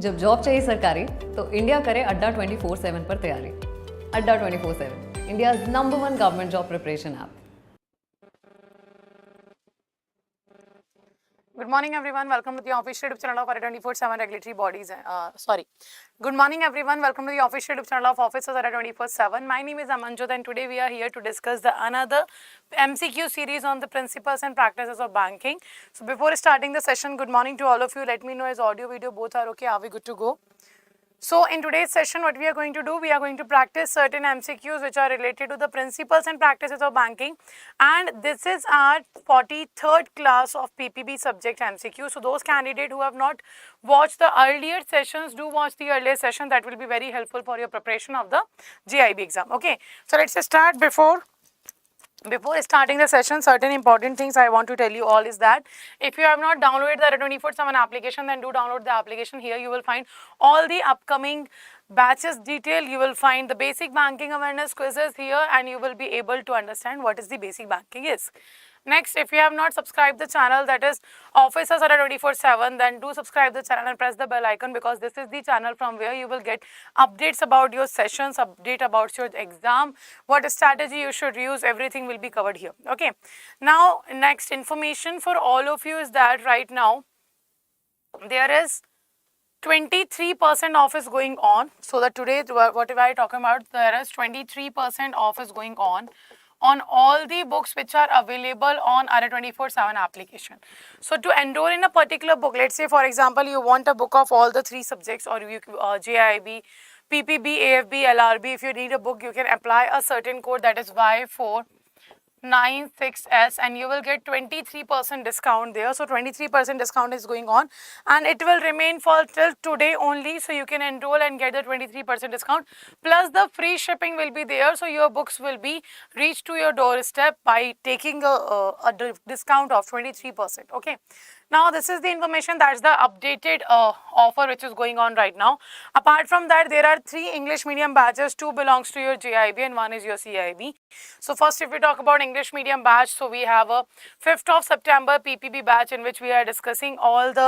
जब जॉब चाहिए सरकारी तो इंडिया करे अड्डा 24/7 पर तैयारी। अड्डा 24/7 India's #1 government job preparation app. Good morning everyone, welcome to the official YouTube channel of Adda 24/7 regulatory bodies. Good morning everyone, welcome to the official YouTube channel of officers Adda 24/7. My name is Amanjyot and today we are here to discuss the another MCQ series on the principles and practices of banking. So before starting the session, good morning to all of you. Let me know is audio, video both are okay, are we good to go? So in today's session, what we are going to do, we are going to practice certain MCQs which are related to the principles and practices of banking, and this is our 43rd class of PPB subject MCQ. So those candidates who have not watched the earlier sessions, do watch the earlier session. That will be very helpful for your preparation of the JAIIB exam. Okay, so let's start. Before starting the session, certain important things I want to tell you all is that if you have not downloaded the Adda 24/7 application, then do download the application. Here you will find all the upcoming batches detail. You will find the basic banking awareness quizzes here, and you will be able to understand what is the basic banking is. Next, if you have not subscribed the channel, that is Officers Adda 24/7, then do subscribe the channel and press the bell icon, because this is the channel from where you will get updates about your sessions, update about your exam, what strategy you should use, everything will be covered here. Okay. Now, next information for all of you is that right now there is 23% off is going on. So that today, whatever I talking about, there is 23% off is going on all the books which are available on Adda 24/7 application. So to enroll in a particular book, let's say for example you want a book of all the 3 subjects, or you JAIIB, PPB, AFB, LRB. If you need a book, you can apply a certain code, that is Y496S, and you will get 23% discount there. So 23% discount is going on, and it will remain for till today only. So you can enroll and get the 23% discount, plus the free shipping will be there. So your books will be reached to your doorstep by taking a discount of 23%. Okay. Now this is the information, that's the updated offer which is going on right now. Apart from that, there are 3 English medium batches, 2 belongs to your JAIIB and 1 is your CAIIB. So first, if we talk about English medium batch, so we have a 5th of September PPB batch in which we are discussing all the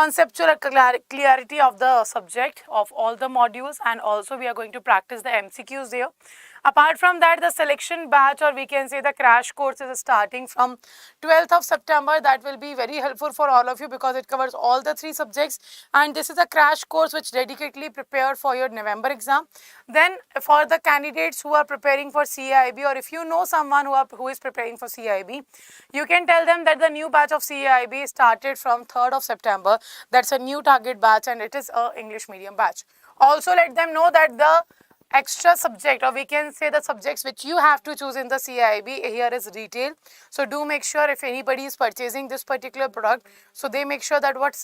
conceptual clarity of the subject of all the modules, and also we are going to practice the MCQs there. Apart from that, the selection batch, or we can say the crash course, is starting from 12th of September. That will be very helpful for all of you because it covers all the 3 subjects, and this is a crash course which dedicatedly prepared for your November exam. Then for the candidates who are preparing for CAIIB, or if you know someone who is preparing for CAIIB, you can tell them that the new batch of CAIIB started from 3rd of September. That's a new target batch, and it is a English medium batch. Also let them know that the extra subject, or we can say the subjects which you have to choose in the CAIIB here is retail. So do make sure if anybody is purchasing this particular product, so they make sure that what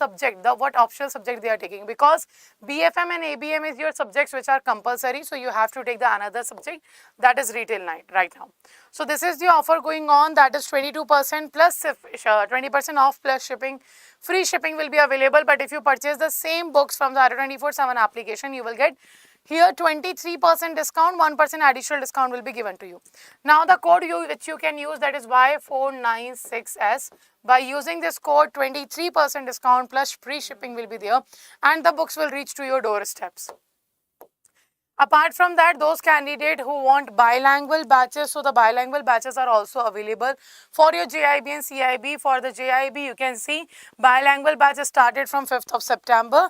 optional subject they are taking, because BFM and ABM is your subjects which are compulsory. So you have to take the another subject, that is retail right now. So this is the offer going on, that is 22% plus 20% off plus shipping. Free shipping will be available, but if you purchase the same books from the Adda 24/7 application, you will get here 23% discount, 1% additional discount will be given to you. Now the code which you can use, that is Y496S. By using this code, 23% discount plus free shipping will be there, and the books will reach to your doorsteps. Apart from that, those candidates who want bilingual batches, so the bilingual batches are also available for your JAIIB and CAIIB. For the JAIIB, you can see bilingual batches started from 5th of September,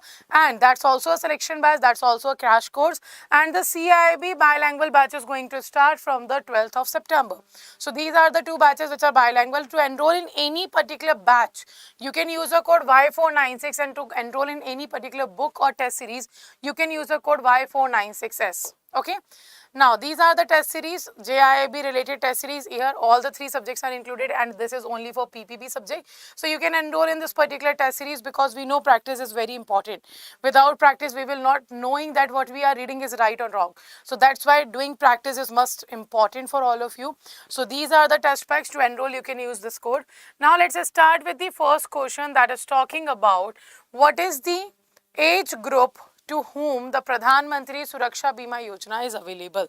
and that's also a selection batch, that's also a crash course. And the CAIIB bilingual batch is going to start from the 12th of September. So these are the 2 batches which are bilingual. To enroll in any particular batch, you can use a code Y496, and to enroll in any particular book or test series, you can use a code Y496S. Okay. Now these are the test series, JAIIB related test series. Here all the 3 subjects are included, and this is only for PPB subject. So you can enroll in this particular test series, because we know practice is very important. Without practice, we will not knowing that what we are reading is right or wrong. So that's why doing practice is most important for all of you. So these are the test packs. To enroll, you can use this code. Now let's start with the first question, that is talking about what is the age group to whom the Pradhan Mantri Suraksha Bima Yojana is available.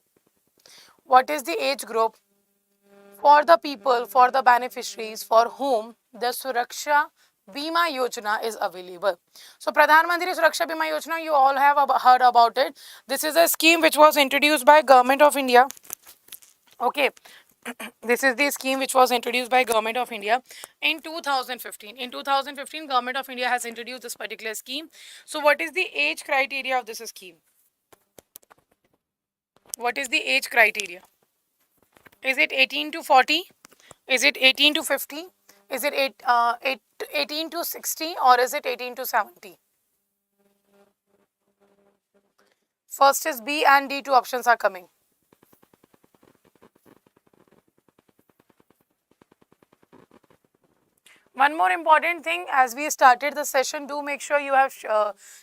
What is the age group for the people, for the beneficiaries for whom the Suraksha Bima Yojana is available. So Pradhan Mantri Suraksha Bima Yojana, you all have heard about it. This is a scheme which was introduced by Government of India. Okay, this is the scheme which was introduced by Government of India in 2015. In 2015, Government of India has introduced this particular scheme. So what is the age criteria of this scheme? What is the age criteria? Is it 18 to 40? Is it 18 to 50? Is it 18 to 60 or is it 18 to 70? First is B and D, two options are coming. One more important thing, as we started the session, do make sure you have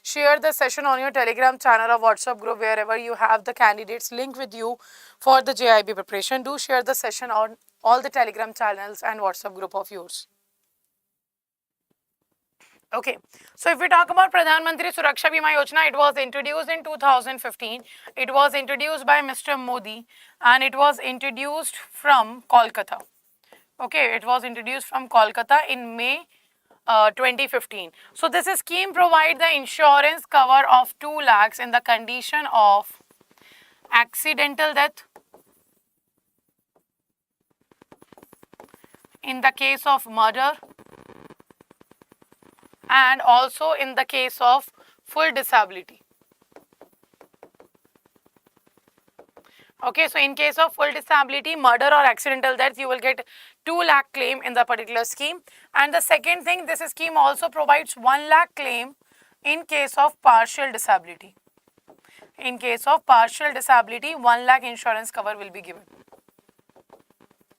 shared the session on your Telegram channel or WhatsApp group, wherever you have the candidates link with you for the JAIIB preparation. Do share the session on all the Telegram channels and WhatsApp group of yours. Okay, so if we talk about Pradhan Mantri Suraksha Bima Yojana, it was introduced in 2015. It was introduced by Mr. Modi and it was introduced from Kolkata. Okay, it was introduced from Kolkata in May 2015. So this scheme provides the insurance cover of 2 lakhs in the condition of accidental death, in the case of murder, and also in the case of full disability. Okay, so in case of full disability, murder or accidental death, you will get 2 lakh claim in the particular scheme. And the second thing, this scheme also provides 1 lakh claim in case of partial disability. In case of partial disability, 1 lakh insurance cover will be given.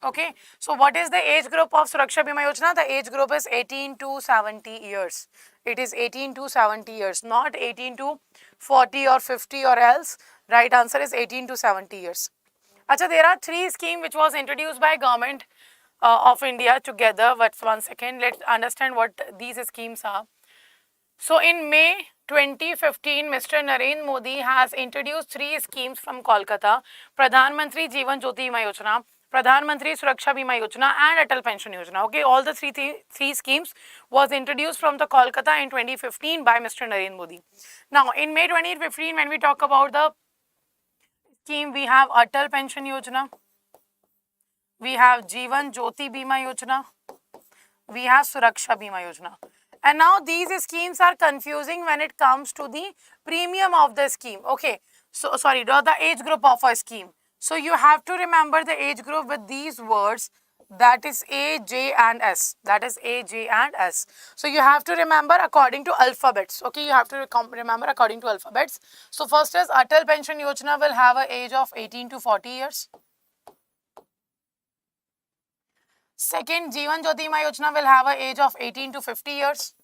Okay, so what is the age group of Suraksha Bima Yojana? The age group is 18 to 70 years. It is 18 to 70 years, not 18 to 40 or 50 or else. Right answer is 18 to 70 years. Achha, there are 3 schemes which was introduced by Government of India together. But 1 second, let's understand what these schemes are. So in May 2015, Mr. Narendra Modi has introduced 3 schemes from Kolkata: Pradhan Mantri Jeevan Jyoti Bima Yojana, Pradhan Mantri Suraksha Bima Yojana and Atal Pension Yojana. Okay, all the three schemes was introduced from the Kolkata in 2015 by Mr. Narendra Modi. Now in May 2015, when we talk about the scheme, we have Atal Pension Yojana, we have Jeevan Jyoti Bima Yojana, we have Suraksha Bima Yojana. And now these schemes are confusing when it comes to the premium of the scheme. Okay, so sorry, the age group of a scheme. So you have to remember the age group with these words, that is A, J and S. That is A, J and S. So you have to remember according to alphabets. Okay, you have to remember according to alphabets. So first is Atal Pension Yojana will have an age of 18 to 40 years. Second, Jeevan Jyoti Bima Yojana will have an age of 18 to 50 years.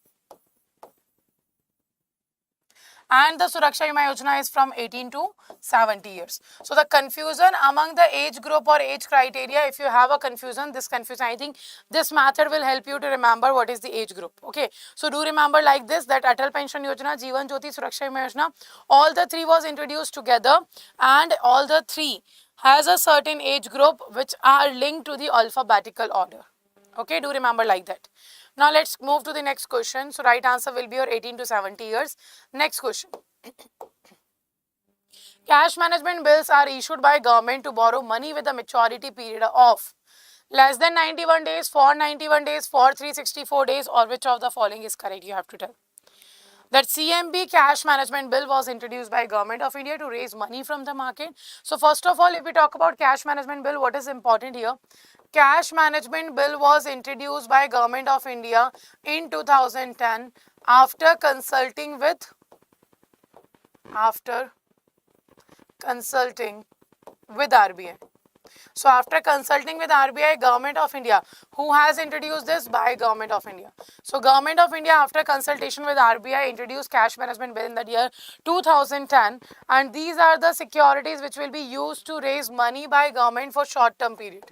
And the Suraksha Bima Yojana is from 18 to 70 years. So the confusion among the age group or age criteria, if you have a confusion, I think this method will help you to remember what is the age group. Okay, so do remember like this, that Atal Pension Yojana, Jeevan Jyoti, Suraksha Bima Yojana, all the 3 was introduced together and all the 3 has a certain age group which are linked to the alphabetical order. Okay, do remember like that. Now let's move to the next question. So right answer will be your 18 to 70 years. Next question. Cash management bills are issued by government to borrow money with a maturity period of less than 91 days, for 91 days, for 364 days, or which of the following is correct? You have to tell. That CMB cash management bill was introduced by Government of India to raise money from the market. So first of all, if we talk about cash management bill, what is important here? Cash management bill was introduced by Government of India in 2010 after consulting with RBI. So after consulting with RBI, Government of India, who has introduced this? By Government of India. So Government of India, after consultation with RBI, introduced cash management bill in the year 2010, and these are the securities which will be used to raise money by government for short-term period.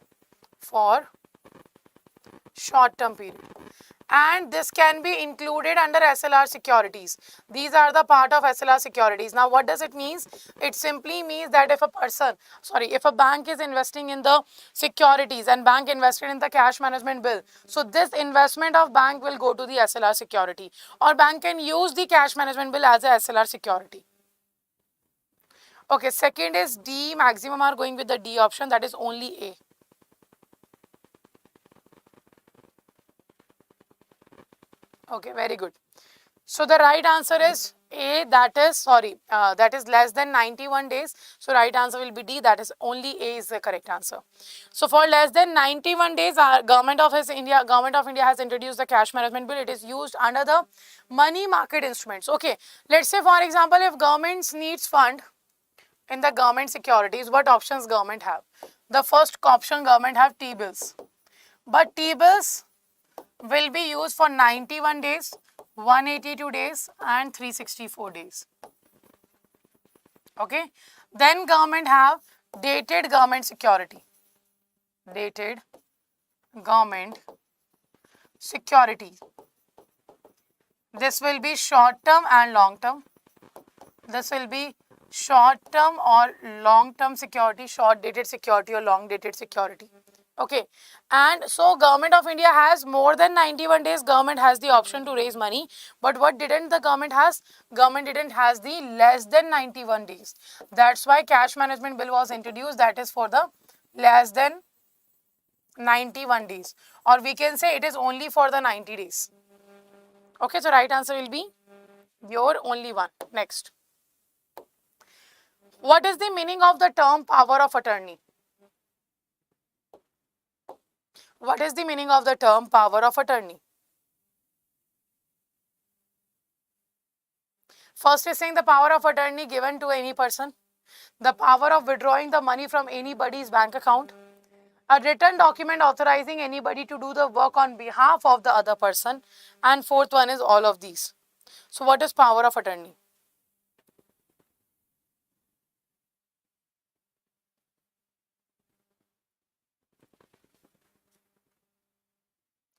and this can be included under SLR securities. These are the part of SLR securities. Now what does it mean? It simply means that if a bank is investing in the securities and bank invested in the cash management bill, so this investment of bank will go to the SLR security, or bank can use the cash management bill as a SLR security. Okay, second is D, maximum are going with the D option, that is only A. Okay, very good. So the right answer is A, that is less than 91 days. So right answer will be D, that is only A is the correct answer. So for less than 91 days, our Government of India has introduced the cash management bill. It is used under the money market instruments. Okay, let's say for example, if government needs fund in the government securities, what options government have? The first option government have T-bills. But T-bills will be used for 91 days, 182 days and 364 days. Okay. Then government have dated government security. Dated government security. This will be short term and long term. This will be short term or long term security, short dated security or long dated security. Okay, and so Government of India has more than 91 days. Government has the option to raise money, but what didn't the government has? Government didn't has the less than 91 days. That's why cash management bill was introduced. That is for the less than 91 days, or we can say it is only for the 90 days. Okay, so right answer will be your only one. Next, what is the meaning of the term power of attorney? What is the meaning of the term power of attorney? First is saying the power of attorney given to any person, the power of withdrawing the money from anybody's bank account, a written document authorizing anybody to do the work on behalf of the other person, and fourth one is all of these. So what is power of attorney?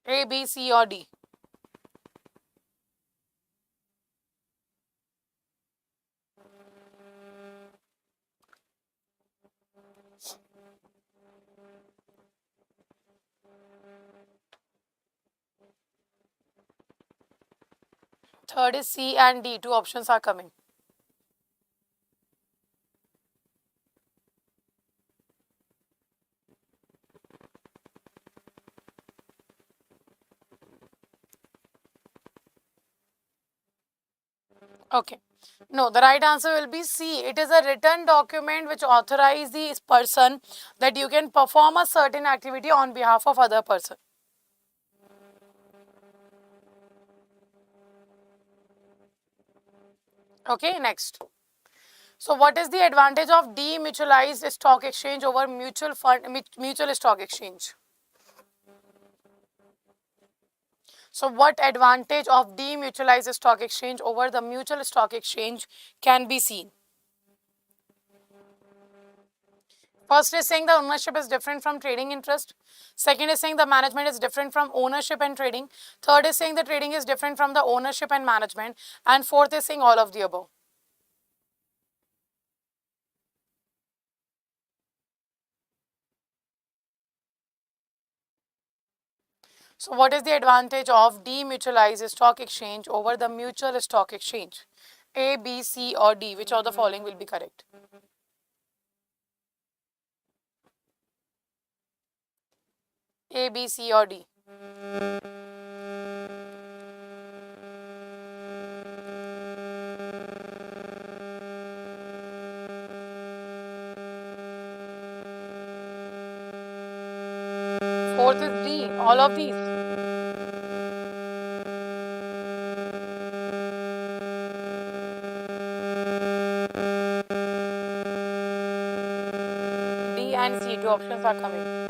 A, B, C or D? Third is C and D. Two options are coming. Okay. No, the right answer will be C. It is a written document which authorizes the person that you can perform a certain activity on behalf of other person. Okay, next. So what is the advantage of demutualized stock exchange over mutual stock exchange? So what advantage of demutualized stock exchange over the mutual stock exchange can be seen? First is saying the ownership is different from trading interest. Second is saying the management is different from ownership and trading. Third is saying the trading is different from the ownership and management. And fourth is saying all of the above. So what is the advantage of demutualized stock exchange over the mutual stock exchange? A, B, C or D? Which of the following will be correct? A, B, C or D? Fourth is D, all of these. D and C, two options are coming.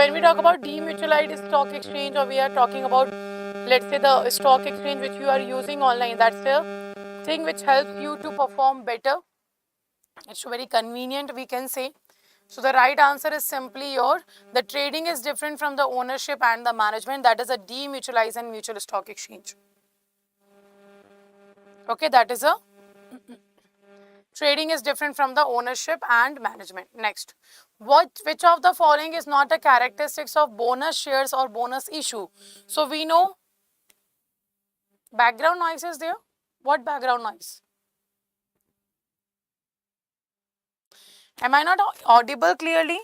when we talk about demutualized stock exchange, or we are talking about, let's say, the stock exchange which you are using online, that's the thing which helps you to perform better. It's very convenient, we can say. So the right answer is simply the trading is different from the ownership and the management. That is a demutualized and mutual stock exchange. Okay, that is a trading is different from the ownership and management. Next, which of the following is not a characteristics of bonus shares or bonus issue? So we know background noise is there. What background noise? Am I not audible clearly?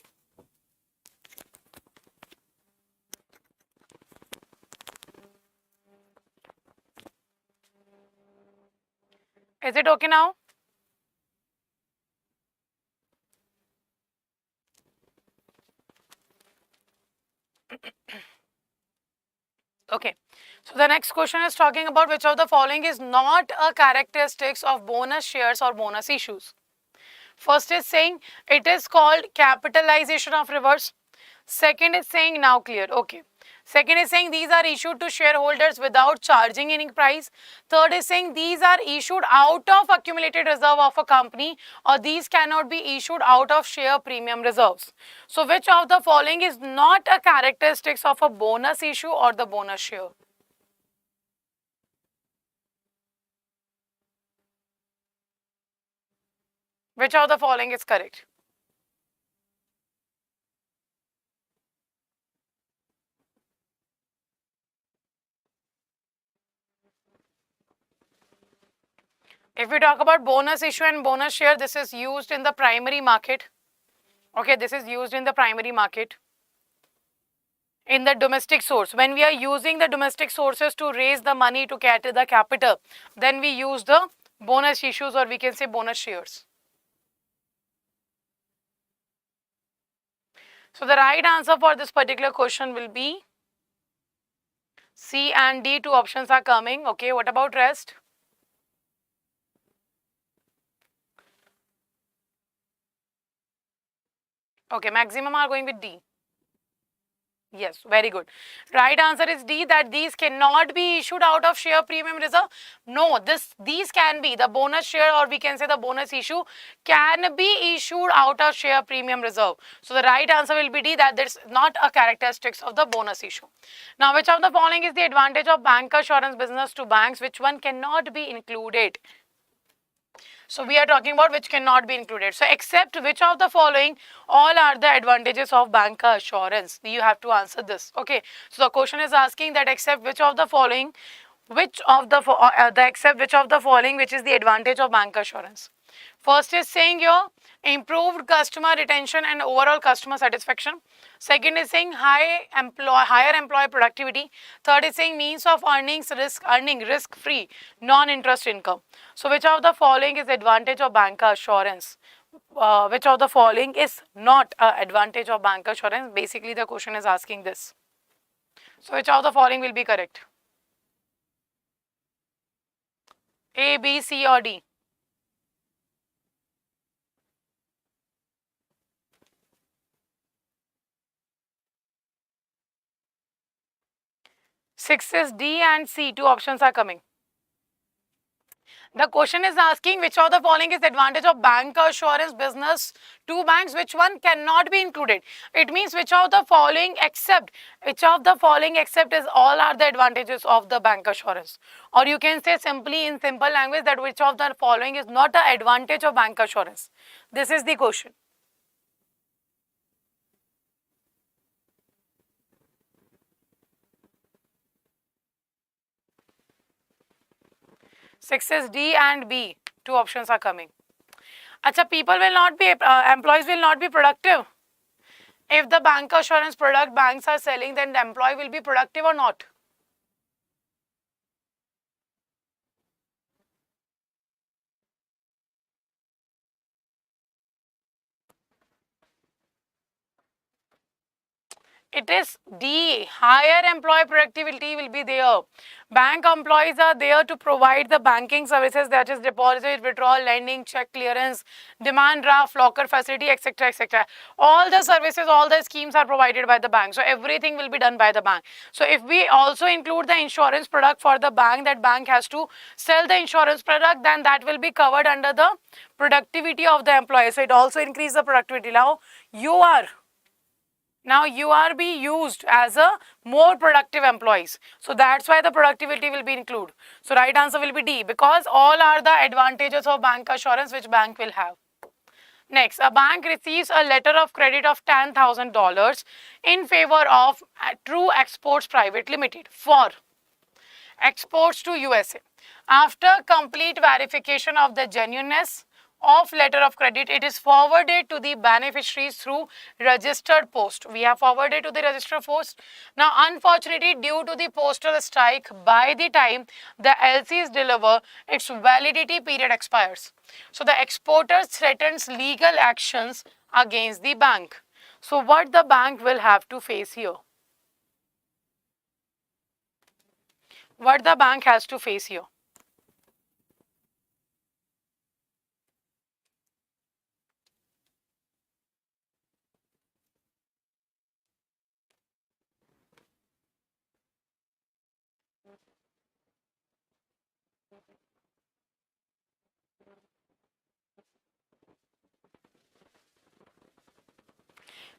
Is it okay now? Okay. So the next question is talking about which of the following is not a characteristics of bonus shares or bonus issues. First is saying it is called capitalization of reverse. Second is saying now clear. Okay. Second is saying these are issued to shareholders without charging any price. Third is saying these are issued out of accumulated reserve of a company, or these cannot be issued out of share premium reserves. So which of the following is not a characteristics of a bonus issue or the bonus share? Which of the following is correct? If we talk about bonus issue and bonus share, this is used in the primary market. Okay, this is used in the primary market. In the domestic source, when we are using the domestic sources to raise the money to get the capital, then we use the bonus issues, or we can say bonus shares. So the right answer for this particular question will be C and D. Two options are coming. Okay, what about rest? Okay, maximum are going with D. Yes, very good. Right answer is D, that these cannot be issued out of share premium reserve. No, these can be the bonus share, or we can say the bonus issue can be issued out of share premium reserve. So the right answer will be D, that there's not a characteristics of the bonus issue. Now, which of the following is the advantage of bank assurance business to banks? Which one cannot be included? So we are talking about which cannot be included. So except which of the following all are the advantages of banker assurance? You have to answer this. Okay. So the question is asking that except which of the following, except which of the following which is the advantage of bank assurance? First is saying your improved customer retention and overall customer satisfaction. Second is saying higher employee productivity. Third is saying means of earning risk-free, non-interest income. So which of the following is advantage of banker assurance? Which of the following is not an advantage of bank assurance? Basically, the question is asking this. So which of the following will be correct? A, B, C or D? Six is D and C. Two options are coming. The question is asking which of the following is the advantage of bank assurance business to banks, which one cannot be included. It means which of the following except is all are the advantages of the bank assurance. Or you can say simply in simple language that which of the following is not the advantage of bank assurance. This is the question. Six is D and B. Two options are coming. Acha, employees will not be productive. If the bank assurance product banks are selling, then the employee will be productive or not? It is D. Higher employee productivity will be there. Bank employees are there to provide the banking services, that is deposit, withdrawal, lending, check clearance, demand draft, locker facility, etc. etc. All the services, all the schemes are provided by the bank. So everything will be done by the bank. So if we also include the insurance product for the bank, that bank has to sell the insurance product, then that will be covered under the productivity of the employee. So it also increases the productivity. Now you are be used as a more productive employees. So that's why the productivity will be included. So right answer will be D, because all are the advantages of bank assurance which bank will have. Next, a bank receives a letter of credit of $10,000 in favor of True Exports Private Limited for exports to USA. After complete verification of the genuineness of letter of credit, it is forwarded to the beneficiaries through registered post. We have forwarded to the registered post. Now, unfortunately, due to the postal strike, by the time the LC is delivered, its validity period expires. So, the exporter threatens legal actions against the bank. So, what the bank will have to face here? What the bank has to face here?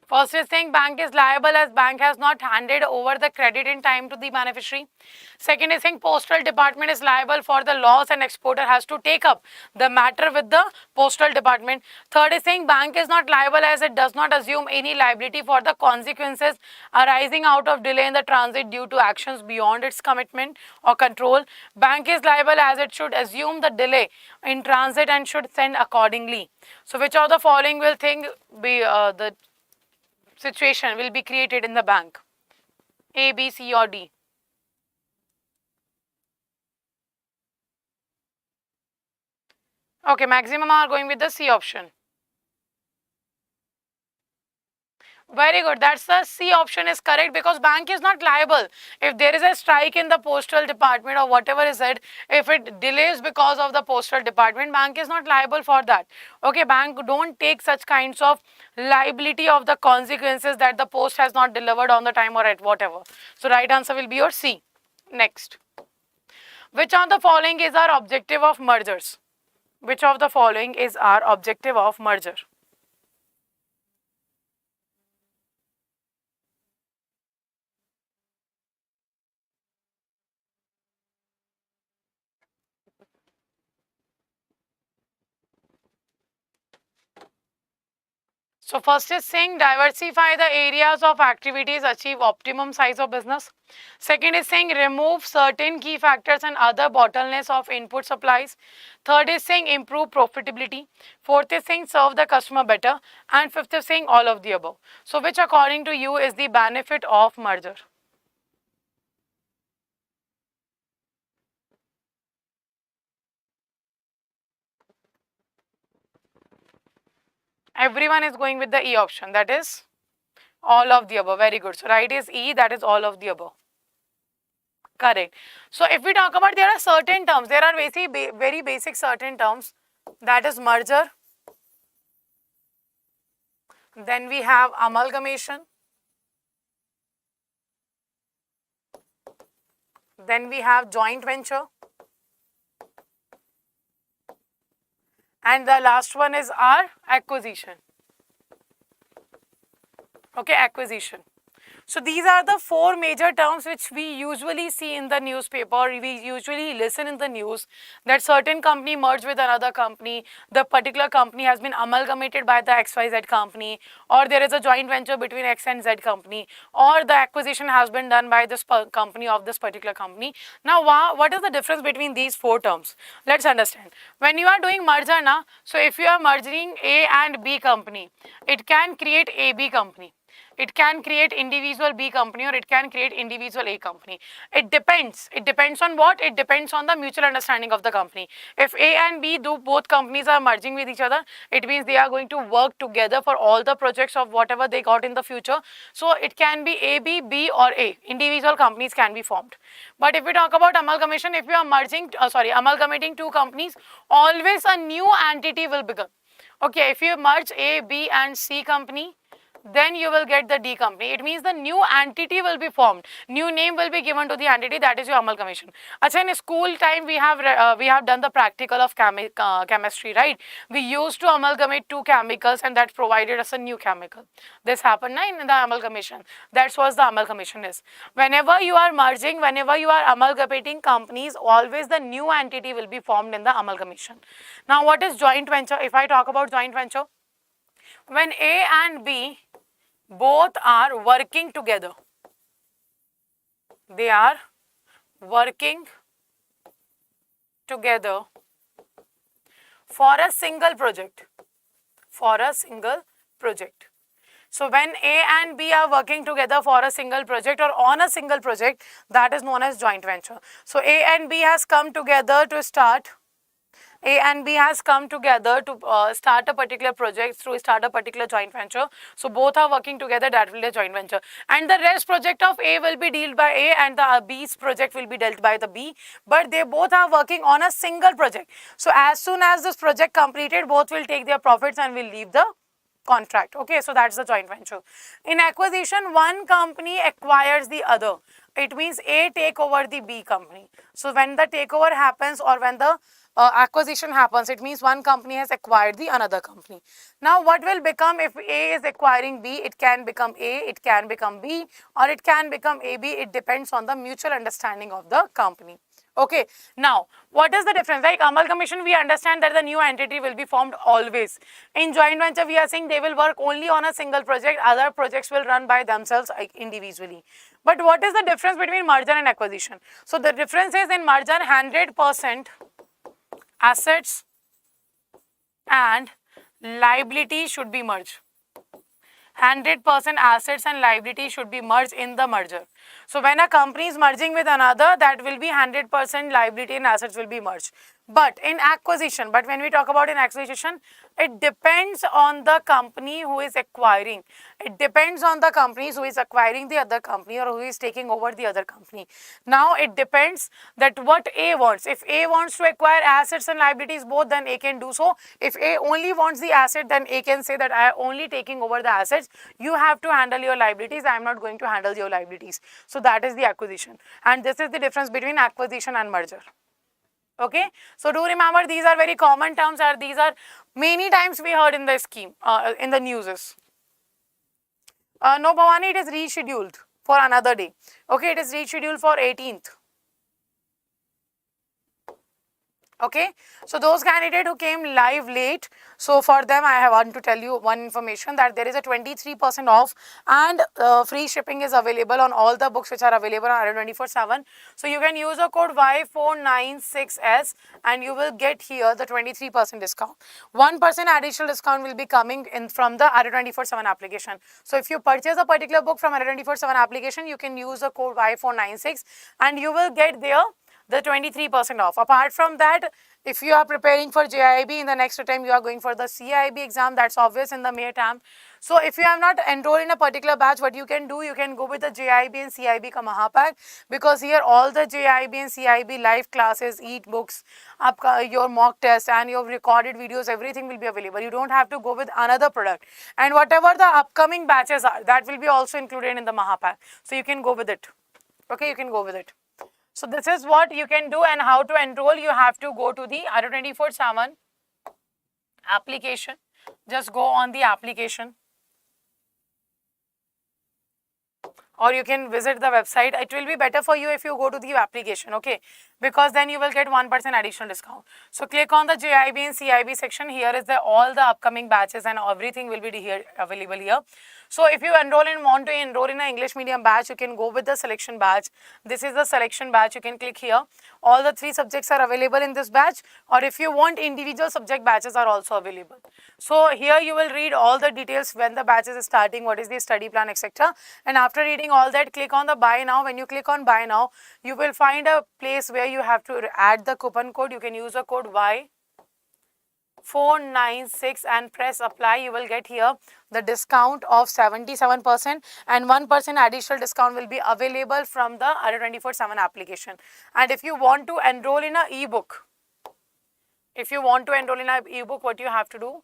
First is saying bank is liable as bank has not handed over the credit in time to the beneficiary. Second is saying postal department is liable for the loss and exporter has to take up the matter with the postal department. Third is saying bank is not liable as it does not assume any liability for the consequences arising out of delay in the transit due to actions beyond its commitment or control. Bank is liable as it should assume the delay in transit and should send accordingly. So which of the following will think be the situation will be created in the bank? A, B, C or D? Okay, maximum are going with the C option. Very good. That's the C option is correct, because bank is not liable. If there is a strike in the postal department or whatever is said, if it delays because of the postal department, bank is not liable for that. Okay, bank don't take such kinds of liability of the consequences that the post has not delivered on the time or at whatever. So right answer will be your C. Next. Which of the following is our objective of mergers? Which of the following is our objective of merger? So first is saying diversify the areas of activities, achieve optimum size of business. Second is saying remove certain key factors and other bottlenecks of input supplies. Third is saying improve profitability. Fourth is saying serve the customer better. And fifth is saying all of the above. So which according to you is the benefit of merger? Everyone is going with the E option, that is all of the above. Very good. So right is E, that is all of the above. Correct. So if we talk about, there are certain terms, there are very basic certain terms, that is merger. Then we have amalgamation. Then we have joint venture. And the last one is our acquisition. Okay, acquisition. So these are the four major terms which we usually see in the newspaper, we usually listen in the news, that certain company merged with another company, the particular company has been amalgamated by the XYZ company, or there is a joint venture between X and Z company, or the acquisition has been done by this company of this particular company. Now, what is the difference between these four terms? Let's understand. When you are doing merger now, so if you are merging A and B company, it can create AB company. It can create individual B company or it can create individual A company. It depends. It depends on what? It depends on the mutual understanding of the company. If A and B do both companies are merging with each other, it means they are going to work together for all the projects of whatever they got in the future. So it can be A, B or A. Individual companies can be formed. But if we talk about amalgamation, if you are amalgamating two companies, always a new entity will become. Okay, if you merge A, B and C company, then you will get the D company. It means the new entity will be formed. New name will be given to the entity. That is your amalgamation. Achha, in school time we have done the practical of chemistry, right? We used to amalgamate two chemicals and that provided us a new chemical. This happened in the amalgamation. That's what the amalgamation is. Whenever you are merging, whenever you are amalgamating companies, always the new entity will be formed in the amalgamation. Now, what is joint venture? If I talk about joint venture, when A and B both are working together, they are working together for a single project, So when A and B are working together for a single project or on a single project, that is known as joint venture. So A and B has come together to start A and B has come together to start a particular project, start a particular joint venture. So both are working together, that will be a joint venture. And the rest project of A will be dealt by A and the B's project will be dealt by the B. But they both are working on a single project. So as soon as this project completed, both will take their profits and will leave the contract. Okay, so that's the joint venture. In acquisition, one company acquires the other. It means A take over the B company. So when the takeover happens or when the acquisition happens, it means one company has acquired the another company. Now what will become if A is acquiring B? It can become A, it can become B, or it can become AB. It depends on the mutual understanding of the company. Okay, now what is the difference? Like amalgamation, we understand that the new entity will be formed always. In joint venture, we are saying they will work only on a single project, other projects will run by themselves individually. But what is the difference between merger and acquisition? So the difference is in merger, 100% assets and liability should be merged. 100% assets and liability should be merged in the merger. So when a company is merging with another, that will be 100% liability and assets will be merged. But in acquisition, when we talk about in acquisition, it depends on the company who is acquiring. It depends on the companies who is acquiring the other company or who is taking over the other company. Now it depends that what A wants. If A wants to acquire assets and liabilities both, then A can do so. If A only wants the asset, then A can say that I am only taking over the assets. You have to handle your liabilities. I am not going to handle your liabilities. So that is the acquisition. And this is the difference between acquisition and merger. Okay, so do remember these are very common terms, or these are many times we heard in the scheme, in the news. No, Bhavani, it is rescheduled for another day. Okay, it is rescheduled for 18th. Okay, so those candidates who came live late, so for them I want to tell you one information, that there is a 23% off and free shipping is available on all the books which are available on Adda 24/7. So you can use the code Y496S and you will get here the 23% discount. 1% additional discount will be coming in from the Adda 24/7 application. So if you purchase a particular book from Adda 24/7 application, you can use the code Y496 and you will get there the 23% off. Apart from that, if you are preparing for JAIIB, in the next attempt you are going for the CAIIB exam, that's obvious in the May attempt. So if you have not enrolled in a particular batch, what you can do, you can go with the JAIIB and CAIIB ka Mahapack, because here all the JAIIB and CAIIB live classes, e-books, your mock test and your recorded videos, everything will be available. You don't have to go with another product. And whatever the upcoming batches are, that will be also included in the Mahapack. So you can go with it. Okay, you can go with it. So this is what you can do, and how to enroll. You have to go to the Adda 24/7 application. Just go on the application, or you can visit the website. It will be better for you if you go to the application, okay, because then you will get 1% additional discount. So click on the JAIIB and CAIIB section. Here is all the upcoming batches and everything will be here available here. So if you want to enroll in an English medium batch, you can go with the selection batch. This is the selection batch. You can click here. All the 3 subjects are available in this batch, or if you want, individual subject batches are also available. So here you will read all the details when the batch is starting, what is the study plan, etc. And after reading all that, click on the buy now. When you click on buy now, you will find a place where you have to add the coupon code. You can use the code Y496 and press apply. You will get here the discount of 77% and 1% additional discount will be available from the Adda 24/7 application. And if you want to enroll in an ebook, what you have to do,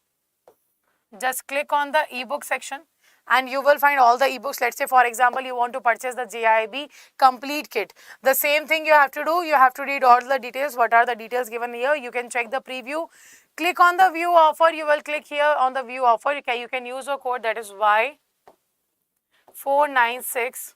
just click on the ebook section and you will find all the ebooks. Let's say, for example, you want to purchase the JAIIB complete kit. The same thing you have to do. You have to read all the details. What are the details given here? You can check the preview. Click on the view offer. You will click here on the view offer. You can use a code that is Y496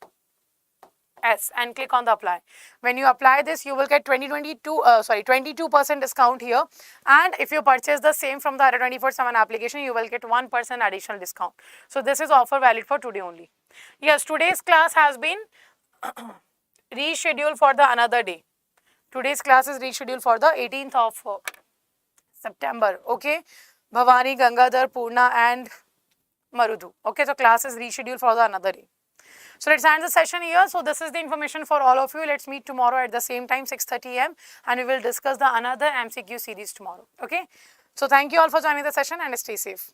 and click on the apply. When you apply this, you will get 22% discount here. And if you purchase the same from the Adda 24/7 application, you will get 1% additional discount. So this is offer valid for today only. Yes, today's class has been rescheduled for the another day. Today's class is rescheduled for the 18th of September. Okay, Bhavani, Gangadhar, Purna and Marudu. Okay, so class is rescheduled for the another day. So let's end the session here. So this is the information for all of you. Let's meet tomorrow at the same time, 6:30 am, and we will discuss the another MCQ series tomorrow. Okay. So thank you all for joining the session and stay safe.